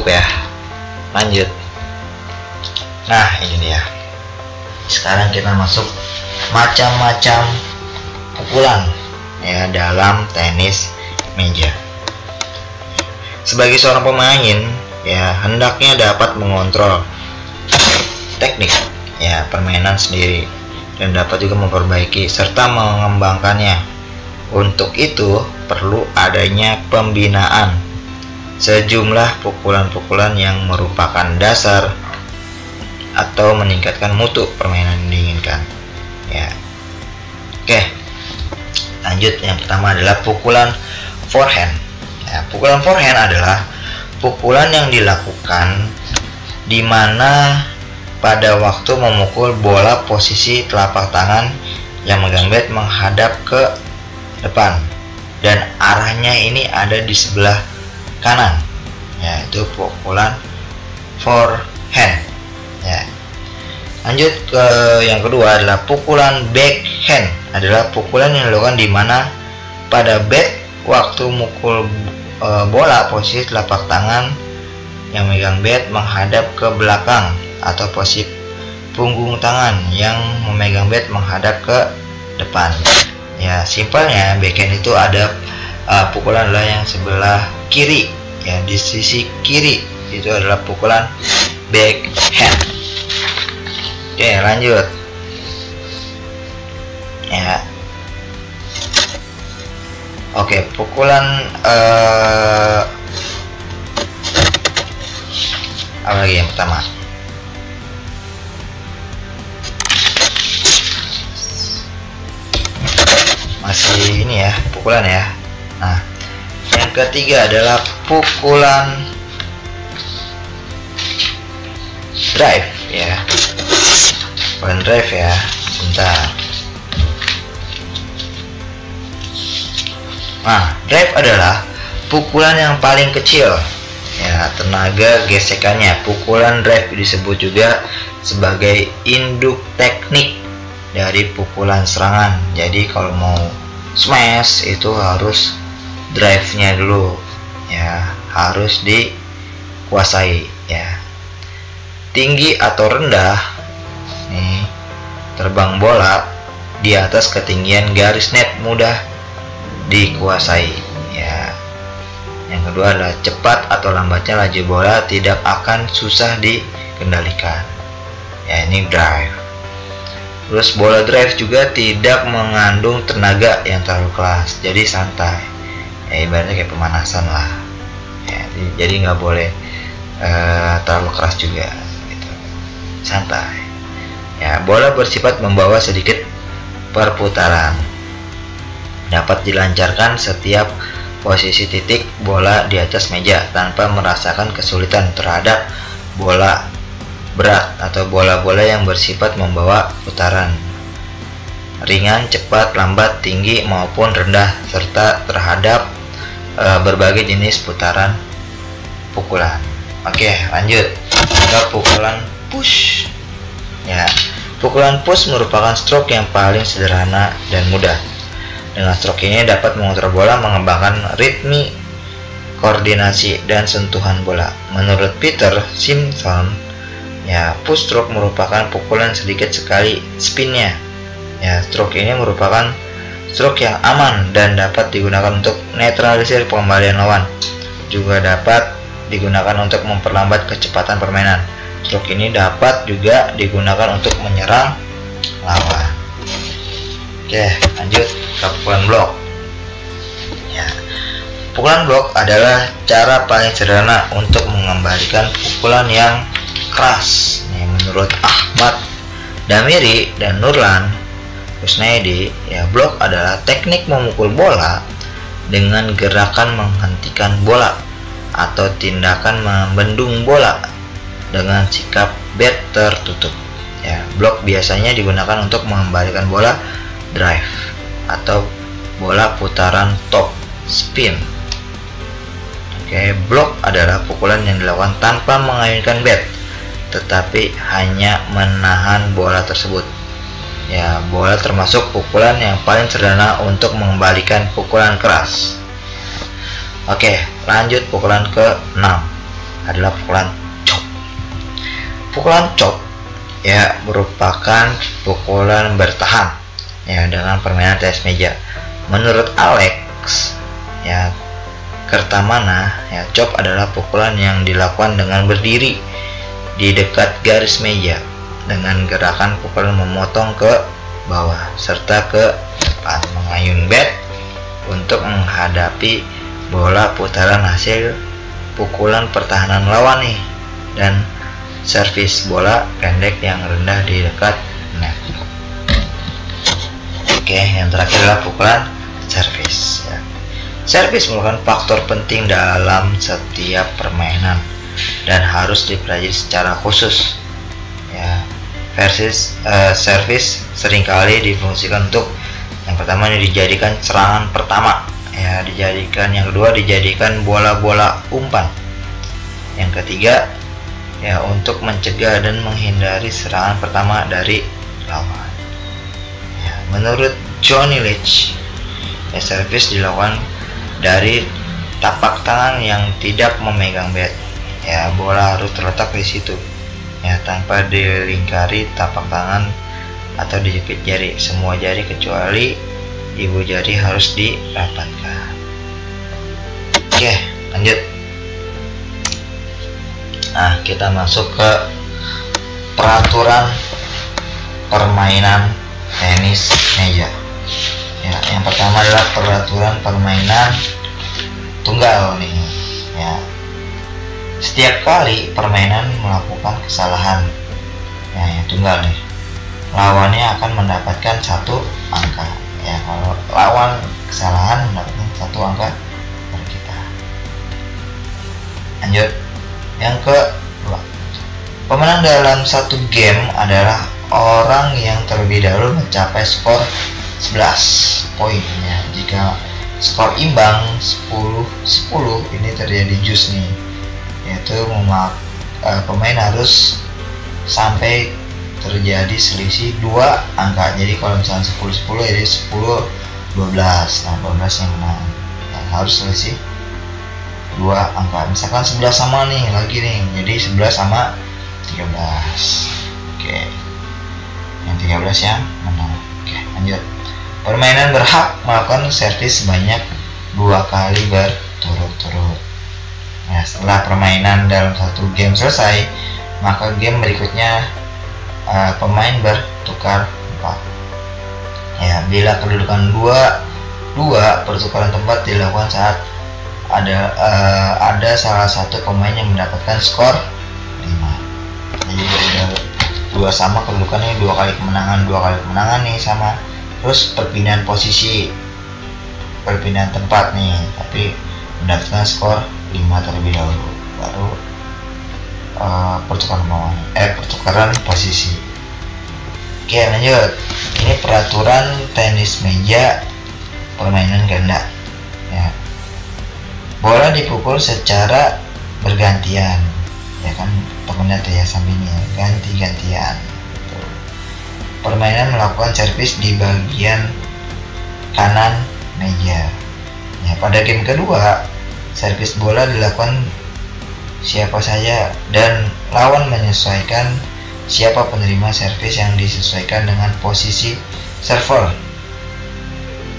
cukup ya. Lanjut. Nah, ini dia. Sekarang kita masuk macam-macam pukulan ya dalam tenis meja. Sebagai seorang pemain ya hendaknya dapat mengontrol teknik ya permainan sendiri dan dapat juga memperbaiki serta mengembangkannya. Untuk itu perlu adanya pembinaan sejumlah pukulan-pukulan yang merupakan dasar atau meningkatkan mutu permainan yang diinginkan ya. Oke, lanjut. Yang pertama adalah pukulan forehand ya. Pukulan forehand adalah pukulan yang dilakukan di mana pada waktu memukul bola posisi telapak tangan yang megang bat menghadap ke depan dan arahnya ini ada di sebelah kanan ya, itu pukulan forehand ya. Lanjut ke yang kedua adalah pukulan backhand. Adalah pukulan yang dilakukan di mana pada bat waktu mukul bola posisi telapak tangan yang megang bat menghadap ke belakang atau posisi punggung tangan yang memegang bat menghadap ke depan ya. Simpelnya backhand itu ada pukulan adalah yang sebelah kiri ya, di sisi kiri itu adalah pukulan backhand. Oke, lanjut ya. Oke, pukulan apa lagi yang pertama? Masih ini ya, pukulan ya. Nah, yang ketiga adalah pukulan drive ya. Pukulan drive ya. Sebentar. Nah, drive adalah pukulan yang paling kecil ya tenaga gesekannya. Pukulan drive disebut juga sebagai induk teknik dari pukulan serangan. Jadi kalau mau smash itu harus drive-nya dulu ya, harus dikuasai ya. Tinggi atau rendah nih, terbang bola di atas ketinggian garis net mudah dikuasai ya. Yang kedua adalah cepat atau lambatnya laju bola tidak akan susah dikendalikan ya, ini drive. Terus bola drive juga tidak mengandung tenaga yang terlalu keras, jadi santai ya, ibaratnya kayak pemanasan lah ya. Jadi nggak boleh terlalu keras juga gitu. Santai ya. Bola bersifat membawa sedikit perputaran, dapat dilancarkan setiap posisi titik bola di atas meja tanpa merasakan kesulitan terhadap bola berat atau bola-bola yang bersifat membawa putaran ringan, cepat, lambat, tinggi maupun rendah, serta terhadap berbagai jenis putaran pukulan. Oke, lanjut ke pukulan push ya. Pukulan push merupakan stroke yang paling sederhana dan mudah. Dengan stroke ini dapat mengontrol bola, mengembangkan ritme, koordinasi, dan sentuhan bola. Menurut Peter Simpson ya, push stroke merupakan pukulan sedikit sekali spinnya ya. Stroke ini merupakan stroke yang aman dan dapat digunakan untuk netralisir pengembalian lawan. Juga dapat digunakan untuk memperlambat kecepatan permainan. Stroke ini dapat juga digunakan untuk menyerang lawan. Oke, lanjut ke pukulan blok ya. Pukulan blok adalah cara paling sederhana untuk mengembalikan pukulan yang keras nih, menurut Ahmad Damiri dan Nurlan Kusnaidi ya. Blok adalah teknik memukul bola dengan gerakan menghentikan bola atau tindakan membendung bola dengan sikap bat tertutup ya. Blok biasanya digunakan untuk mengembalikan bola drive atau bola putaran top spin. Oke, blok adalah pukulan yang dilakukan tanpa mengayunkan bat, tetapi hanya menahan bola tersebut ya. Bola termasuk pukulan yang paling sederhana untuk mengembalikan pukulan keras. Oke, lanjut pukulan ke-6 adalah pukulan chop. Pukulan chop ya merupakan pukulan bertahan ya dengan permainan tenis meja. Menurut Alex ya Kertamana ya, chop adalah pukulan yang dilakukan dengan berdiri di dekat garis meja dengan gerakan pukulan memotong ke bawah serta ke depan, mengayun bat untuk menghadapi bola putaran hasil pukulan pertahanan lawan nih, dan servis bola pendek yang rendah di dekat net. Oke, yang terakhir adalah pukulan servis ya. Servis merupakan faktor penting dalam setiap permainan dan harus dipelajari secara khusus ya. Servis seringkali difungsikan untuk yang pertama ini dijadikan serangan pertama ya, yang kedua dijadikan bola-bola umpan, yang ketiga ya untuk mencegah dan menghindari serangan pertama dari lawan ya. Menurut Johnny Leach ya, servis dilakukan dari tapak tangan yang tidak memegang bat ya, bola harus terletak di situ ya tanpa dilingkari tapak tangan atau dijepit jari. Semua jari kecuali ibu jari harus dirapatkan. Oke, lanjut. Nah, kita masuk ke peraturan permainan tenis meja ya. Yang pertama adalah peraturan permainan tunggal nih ya. Setiap kali permainan melakukan kesalahan ya, yang tunggal nih, lawannya akan mendapatkan 1 angka ya. Kalau lawan kesalahan mendapatkan 1 angka dari kita. Lanjut. Yang kedua, pemenang dalam satu game adalah orang yang terlebih dahulu mencapai skor 11 poin ya. Jika skor imbang 10-10 ini terjadi jus nih, yaitu pemain harus sampai terjadi selisih 2 angka. Jadi kalau misalnya 10-10 jadi 10-12, nah 12 yang menang ya, harus selisih 2 angka. Misalkan 11 sama nih lagi nih, jadi 11 sama 13. Oke, yang 13 yang menang. Oke, lanjut. Permainan berhak melakukan servis sebanyak 2 kali berturut-turut. Nah, setelah permainan dalam satu game selesai, maka game berikutnya pemain bertukar tempat ya. Bila kedudukan 2-2, pertukaran tempat dilakukan saat ada salah satu pemain yang mendapatkan skor 5. Jadi dari 2 sama kedudukannya, 2 kali kemenangan nih sama. Terus perpindahan posisi, perpindahan tempat nih, tapi mendapatkan skor 5 terlebih dahulu, baru pertukaran posisi. Oke, lanjut. Ini peraturan tenis meja permainan ganda ya. Bola dipukul secara bergantian ya kan, temennya tuh ya sampingnya ganti-gantian gitu. Permainan melakukan servis di bagian kanan meja ya. Pada game kedua, servis bola dilakukan siapa saja dan lawan menyesuaikan siapa penerima servis yang disesuaikan dengan posisi server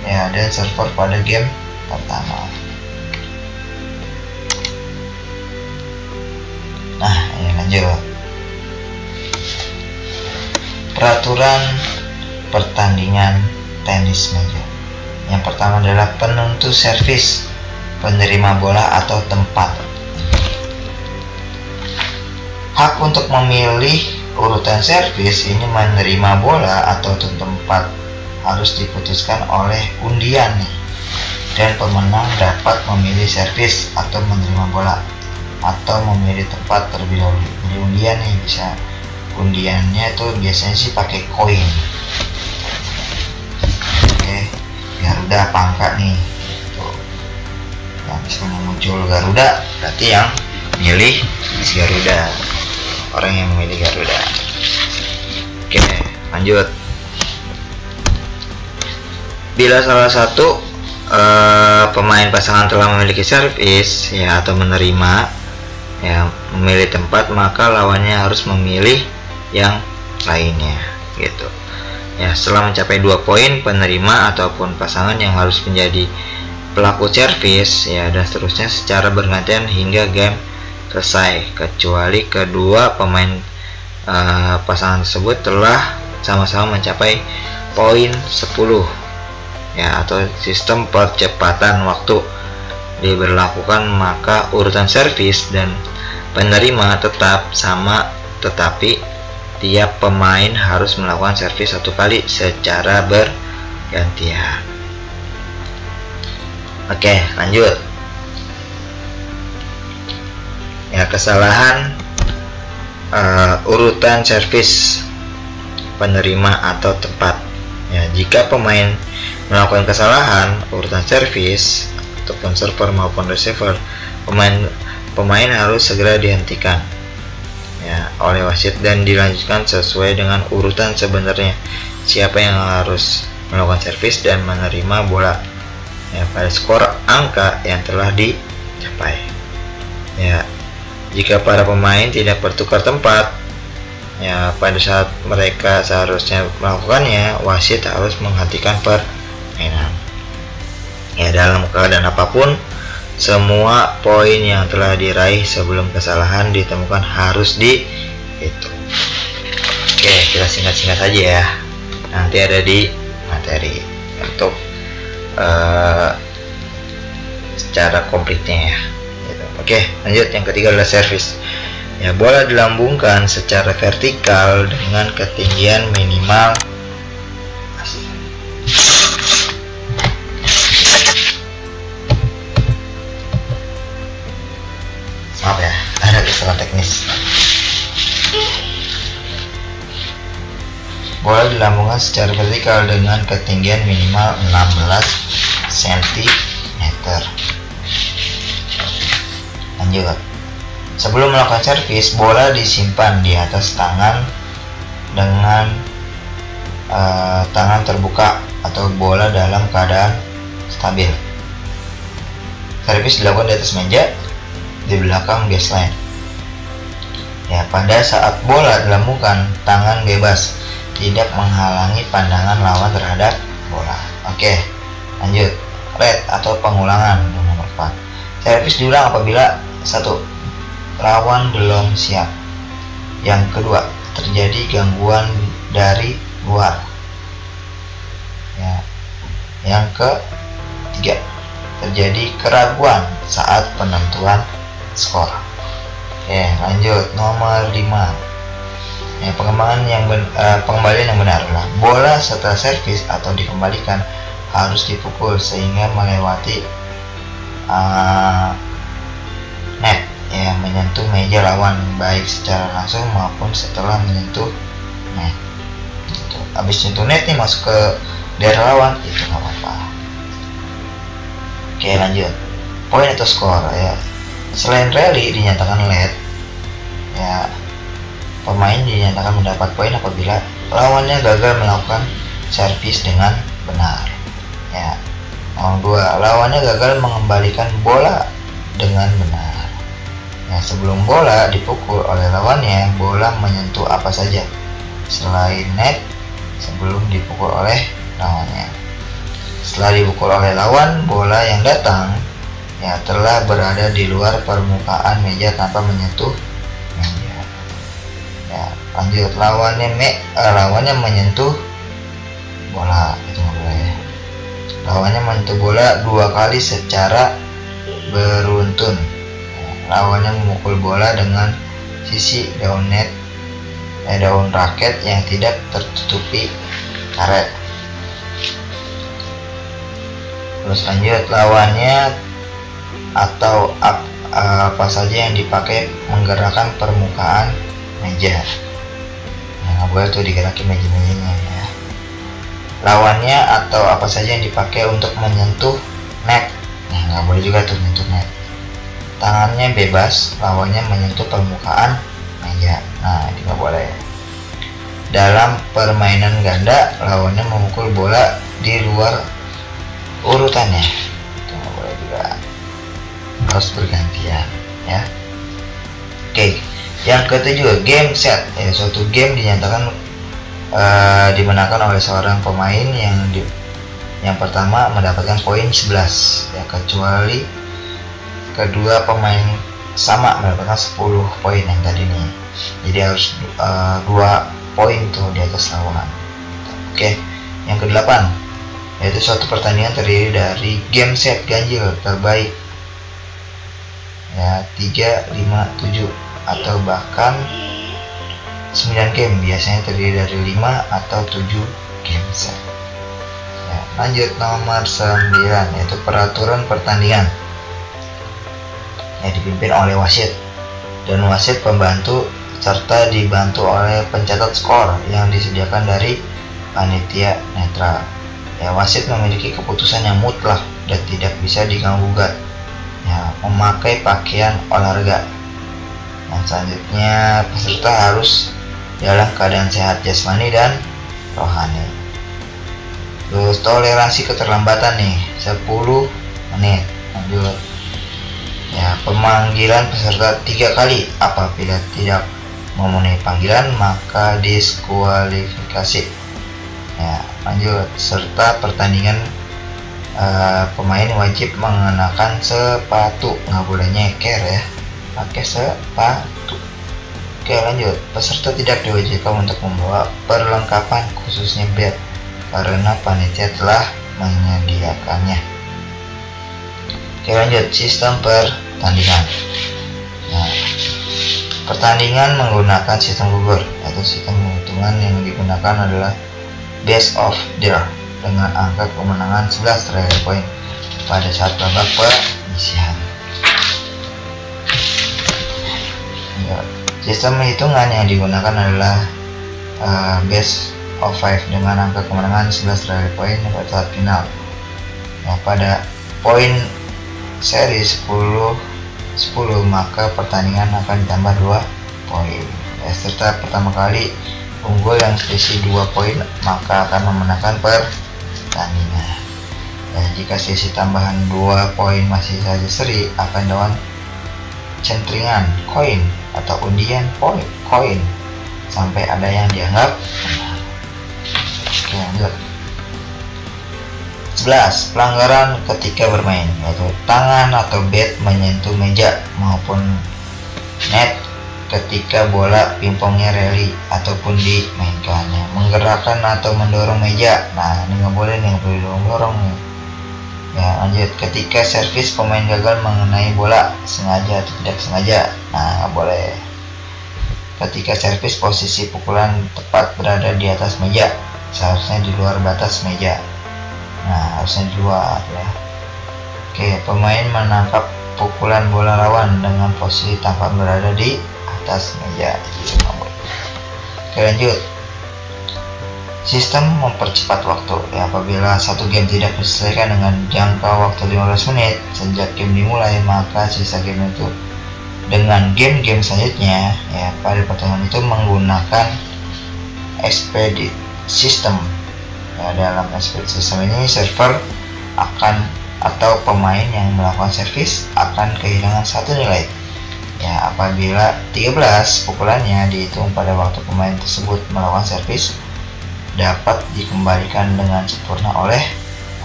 ya, dan server pada game pertama. Nah, ini lanjut. Peraturan pertandingan tenis meja. Yang pertama adalah penentu servis, penerima bola atau tempat. Hak untuk memilih urutan servis ini menerima bola atau tempat harus diputuskan oleh undian nih. Dan pemenang dapat memilih servis atau menerima bola atau memilih tempat terlebih dahulu. Jadi undian nih, bisa undiannya itu biasanya sih pakai koin. Oke, Garuda pangkat nih. Tuh. Yang misalnya muncul Garuda, berarti yang milih si Garuda. Orang yang memilih Garuda. Oke, lanjut. Bila salah satu pemain pasangan telah memiliki servis ya atau menerima ya memilih tempat, maka lawannya harus memilih yang lainnya gitu ya. Setelah mencapai 2 poin, penerima ataupun pasangan yang harus menjadi pelaku servis ya, dan seterusnya secara bergantian hingga game selesai, kecuali kedua pemain pasangan tersebut telah sama-sama mencapai poin 10 ya, atau sistem percepatan waktu diberlakukan, maka urutan servis dan penerima tetap sama, tetapi tiap pemain harus melakukan servis 1 kali secara bergantian. Oke, lanjut ya. Kesalahan urutan servis penerima atau tempat ya. Jika pemain melakukan kesalahan urutan servis ataupun server maupun receiver, pemain harus segera dihentikan ya oleh wasit dan dilanjutkan sesuai dengan urutan sebenarnya siapa yang harus melakukan servis dan menerima bola ya pada skor angka yang telah dicapai ya. Jika para pemain tidak bertukar tempat ya pada saat mereka seharusnya melakukannya, wasit harus menghentikan permainan ya. Dalam keadaan apapun, semua poin yang telah diraih sebelum kesalahan ditemukan harus dihitung. Oke, kita singkat-singkat saja ya, nanti ada di materi untuk secara komplitnya ya gitu. Oke, lanjut. Yang ketiga adalah servis ya. Bola dilambungkan secara vertikal dengan ketinggian minimal maaf ya, ada kesalahan teknis. Bola dilambungkan secara vertikal dengan ketinggian minimal 16 cm. Lanjut. Sebelum melakukan servis, bola disimpan di atas tangan dengan tangan terbuka atau bola dalam keadaan stabil. Servis dilakukan di atas meja di belakang baseline ya. Pada saat bola dilambungkan, tangan bebas, tidak menghalangi pandangan lawan terhadap bola. Oke, lanjut. Red atau pengulangan nomor 4. Servis diulang apabila 1. Lawan belum siap. Yang kedua, terjadi gangguan dari luar ya. Yang ketiga, terjadi keraguan saat penentuan skor. Oke, lanjut. Nomor 5 ya, pengembalian yang benar adalah bola setelah servis atau dikembalikan harus dipukul sehingga melewati net ya, menyentuh meja lawan, baik secara langsung maupun setelah menyentuh net. Habis nyentuh net nih masuk ke daerah lawan, itu nggak apa-apa. Oke, lanjut. Poin atau skor ya. Selain rally dinyatakan lead ya, pemain dinyatakan mendapat poin apabila lawannya gagal melakukan servis dengan benar ya. Nomor 2, lawannya gagal mengembalikan bola dengan benar ya. Sebelum bola dipukul oleh lawannya, bola menyentuh apa saja selain net sebelum dipukul oleh lawannya. Setelah dipukul oleh lawan, bola yang datang ya telah berada di luar permukaan meja tanpa menyentuh meja ya. Lanjut. Lawannya menyentuh bola, itu nggak boleh. Lawannya menyentuh bola 2 kali secara beruntun ya. Lawannya memukul bola dengan sisi daun net daun raket yang tidak tertutupi karet. Terus lanjut. Lawannya atau apa saja yang dipakai menggerakkan permukaan meja. Nah, boleh tuh digerakin meja-mejanya ya. Lawannya atau apa saja yang dipakai untuk menyentuh net. Nah, nggak boleh juga tuh menyentuh net. Tangannya bebas, lawannya menyentuh permukaan meja. Nah, ini nggak boleh. Dalam permainan ganda, lawannya memukul bola di luar urutannya. Itu nggak boleh juga. Harus bergantian ya. Oke, yang ketujuh, game set. Suatu game dinyatakan dimenangkan oleh seorang pemain yang pertama mendapatkan poin 11 ya, kecuali kedua pemain sama mendapatkan 10 poin yang tadi nih. Jadi harus 2 poin tuh di atas lawan. Oke, yang kedelapan, yaitu suatu pertandingan terdiri dari game set ganjil terbaik ya, 3, 5, 7 atau bahkan 9 game, biasanya terdiri dari 5 atau 7 game set ya. Lanjut nomor 9, yaitu peraturan pertandingan yang dipimpin oleh wasit dan wasit pembantu serta dibantu oleh pencatat skor yang disediakan dari panitia netral ya. Wasit memiliki keputusan yang mutlak dan tidak bisa diganggu-gugat ya, memakai pakaian olahraga. Yang selanjutnya, peserta harus dalam keadaan sehat jasmani dan rohani. Terus toleransi keterlambatan nih 10 menit. Lanjut ya, pemanggilan peserta 3 kali. Apabila tidak memenuhi panggilan maka diskualifikasi ya. Lanjut, serta pertandingan pemain wajib mengenakan sepatu, nggak boleh nyeker ya, pakai sepatu. Oke, lanjut, peserta tidak diwajibkan untuk membawa perlengkapan khususnya bat karena panitia telah menyediakannya. Oke, lanjut, sistem pertandingan. Nah, pertandingan menggunakan sistem gugur, yaitu sistem penghitungan yang digunakan adalah best of draw dengan angka kemenangan 11 terakhir poin pada saat babak penyisihan. Ya, sistem hitungan yang digunakan adalah best of 5 dengan angka kemenangan 11 terakhir poin pada saat final. Ya, pada poin seri 10 maka pertandingan akan ditambah 2 poin. Serta pertama kali unggul yang selisih 2 poin maka akan memenangkan pertandingan. Jika selisih tambahan 2 poin masih saja seri, akan dapat centringan koin atau undian koin sampai ada yang dianggap menang. Oke, lanjut. 11. Pelanggaran ketika bermain, yaitu tangan atau bat menyentuh meja maupun net ketika bola pingpongnya rally ataupun dimainkannya. Menggerakkan atau mendorong meja, nah ini nggak boleh nih, nggak boleh dorong nih ya. Lanjut, ketika servis pemain gagal mengenai bola sengaja atau tidak sengaja, nah nggak boleh. Ketika servis posisi pukulan tepat berada di atas meja, seharusnya di luar batas meja, nah harusnya di luar ya. Oke, pemain menangkap pukulan bola lawan dengan posisi tampak berada di atas meja. Oke, lanjut. Sistem mempercepat waktu ya, apabila satu game tidak diselesaikan dengan jangka waktu 15 menit sejak game dimulai, maka sisa game itu dengan game-game selanjutnya ya pada pertandingan itu menggunakan expedite system ya. Dalam expedite system ini server akan atau pemain yang melakukan servis akan kehilangan 1 nilai ya apabila 13 pukulannya dihitung pada waktu pemain tersebut melakukan servis dapat dikembalikan dengan sempurna oleh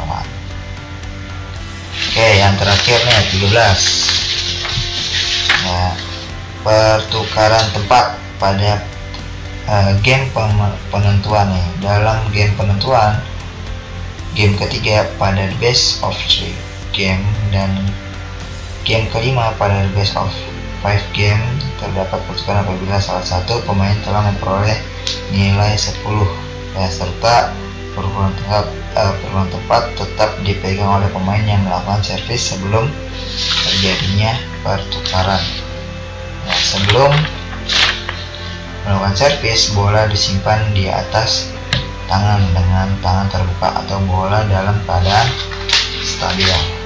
lawan. Oke, yang terakhir nih 13 ya, pertukaran tempat pada game penentuan nih. Dalam game penentuan game ketiga pada best of 3 game dan game kelima pada best of 5 game terdapat pertukaran apabila salah satu pemain telah memperoleh nilai 10 ya, serta perubahan tepat tetap dipegang oleh pemain yang melakukan servis sebelum terjadinya pertukaran ya. Sebelum melakukan servis, bola disimpan di atas tangan dengan tangan terbuka atau bola dalam keadaan stabil.